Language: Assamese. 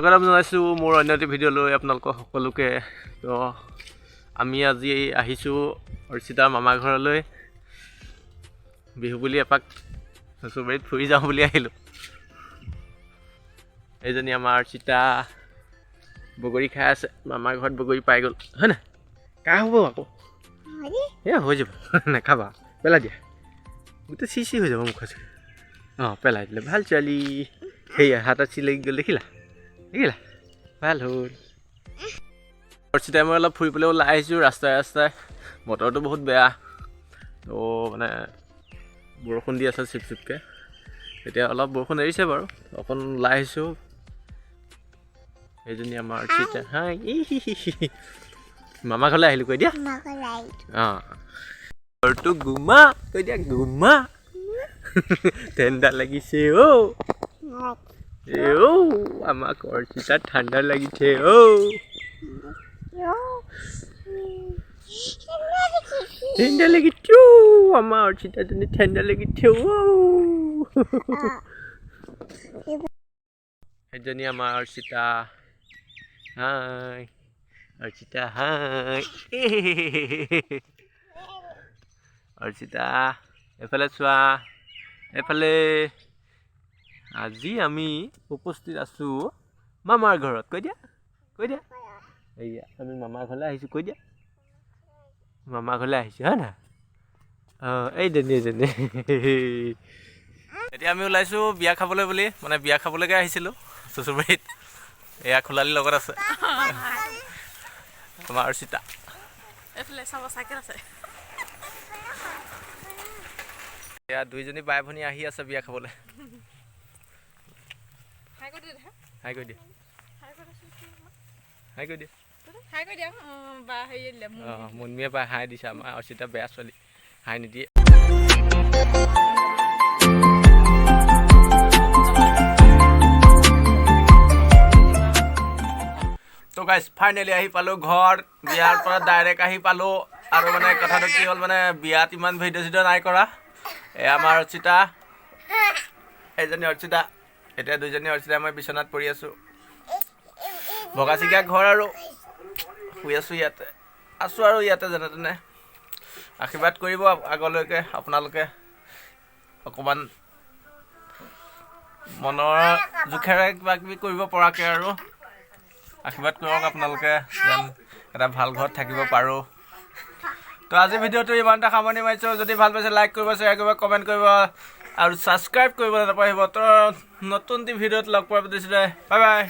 স্বাগতম জনাইছোঁ মোৰ অন্য এটি ভিডিঅ'লৈ আপোনালোকক সকলোকে। তো আমি আজি আহিছোঁ অৰ্চিতাৰ মামা ঘৰলৈ। বিহু বুলি এপাক চুচুবাৰীত ফুৰি যাওঁ বুলি আহিলোঁ। এইজনী আমাৰ অৰ্চিতা বগৰী খাই আছে। মামাৰ ঘৰত বগৰী পাই গ'ল হয় নাই? কাহ হ'ব আকৌ হৈ যাব নাখাবা, পেলাই দিয়া, গোটেই চিচি হৈ যাব মুখত। পেলাই দিলে ভাল ছোৱালী। সেয়া হাতত চি লাগি গ'ল, দেখিলা দেখিলা, ভাল হ'ল। অৰ্চিতাই মই অলপ ফুৰিবলৈ ওলাই আহিছোঁ ৰাস্তাই ৰাস্তাই। বতৰটো বহুত বেয়া, তো মানে বৰষুণ দি আছে চিপ চিপকৈ। এতিয়া অলপ বৰষুণ এৰিছে বাৰু, অকণ ওলাই আহিছোঁ। এইজনী আমাৰ অৰ্চিতা। হাই মামা ঘৰলৈ আহিলোঁ, কৈ দিয়া। ঘৰটো গুমা, কৈ দিয়া গুমা। ঠাণ্ডা লাগিছে আমাক অৰ্চিতাৰ ঠাণ্ডা লাগিছে ঠাণ্ডা লাগিছে আমাৰ অৰ্চিতাজনী ঠাণ্ডা লাগিছে সেইজনী আমাৰ অৰ্চিতা। হাই অৰ্চিতা, হাই অৰ্চিতা, এফালে চোৱা, এফালে। আজি আমি উপস্থিত আছোঁ মামাৰ ঘৰত, কৈ দিয়া কৈ দিয়া। এইয়া আমি মামাৰ ঘৰলৈ আহিছোঁ, কৈ দিয়া মামাৰ ঘৰলৈ আহিছোঁ হয় নাই? এইজনী এতিয়া আমি ওলাইছোঁ বিয়া খাবলৈ বুলি, মানে বিয়া খাবলৈকে আহিছিলোঁ চুচুবাৰীত। এয়া খোলালিৰ লগত আছে আমাৰ অৰ্চিতা। এইফালে চাব চাইকেল আছে। এয়া দুইজনী বাই ভনী আহি আছে বিয়া খাবলৈ। হাই কৰি দিয়া, হাই কৰি দিয়া, মুনমিয়ে পাই হাই দিছে। আমাৰ অৰ্চিতা বেয়া ছোৱালী, হাই নিদিয়ে। তো গাইজ ফাইনেলি আহি পালোঁ ঘৰ। বিয়াৰ পৰা ডাইৰেক্ট আহি পালোঁ। আৰু মানে কথাটো কি হ'ল, মানে বিয়াত ইমান ভিডিঅ' চিডিঅ' নাই কৰা। এয়া আমাৰ অৰ্চিতা, এইজনী অৰ্চিতা। এতিয়া দুইজনী অৰ্চিতা মই বিচনাত পৰি আছোঁ। ভগাচিকা ঘৰ আৰু শুই আছোঁ ইয়াতে, আছোঁ আৰু ইয়াতে যেনে তেনে। আশীৰ্বাদ কৰিব আগলৈকে আপোনালোকে, অকণমান মনৰ জোখেৰে কিবা কিবি কৰিব পৰাকৈ আৰু আশীৰ্বাদ কৰক আপোনালোকে, যেন এটা ভাল ঘৰত থাকিব পাৰোঁ। তো আজি ভিডিঅ'টো ইমানটা সামৰণি মাৰিছোঁ। যদি ভাল পাইছে লাইক কৰিব, শ্বেয়াৰ কৰিব, কমেণ্ট কৰিব আৰু ছাবস্ক্ৰাইব কৰিবলৈ নাপাহৰিব। তো নতুন ভিডিঅ'ত লগ পোৱাৰ পাতিছিলে। Bye bye.